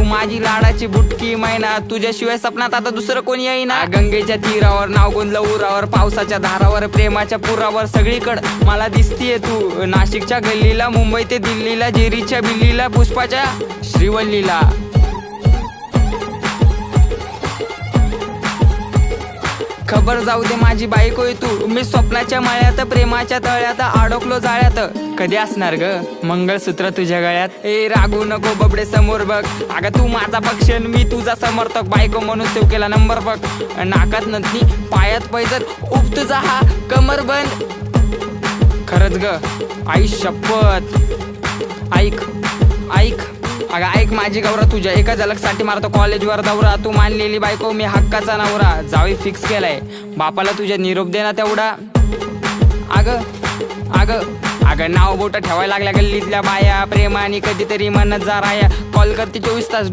माझी लाडाची बुटकी मैना, तुझ्याशिवाय सपनात आता दुसरं कोणी येईना. गंगेच्या तीरावर नाव गुंजलं उरावर, पावसाच्या धारावर प्रेमाच्या पुरावर, सगळीकडं मला दिसतीये तू. नाशिकच्या गल्लीला, मुंबई ते दिल्लीला, जेरीच्या बिल्लीला, पुष्पाच्या श्रीवल्लीला. खबर जाऊ दे माझी बायकोय तू, मी स्वप्नाच्या माळ्यात प्रेमाच्या तळ्यात अडकलो जाळ्यात. कधी असणार ग मंगळसूत्र तुझ्या गळ्यात? ए रागू नको बबडे समोर बघ, अगं तू माझा पक्ष मी तुझा समर्थक. बायको म्हणून सेव केला नंबर बघ, नाकात नथनी पायात पैजर, उप तुझा हा कमर बंद. खरंच ग आई शपथ, ऐक ऐक अगं ऐक माझी गौरा, तुझ्या एका झलकसाठी मारतो कॉलेजवर दौरा. तू मानलेली बायको मी हक्काचा नवरा, जावी फिक्स केलाय बापाला तुझ्या निरोप देना तेवढा. अगं अगं अगं नाव बोट ठेवायला लागल्या गल्लीतल्या बाया, प्रेमाने कधीतरी म्हणत जा राया. कॉल करते 24 तास.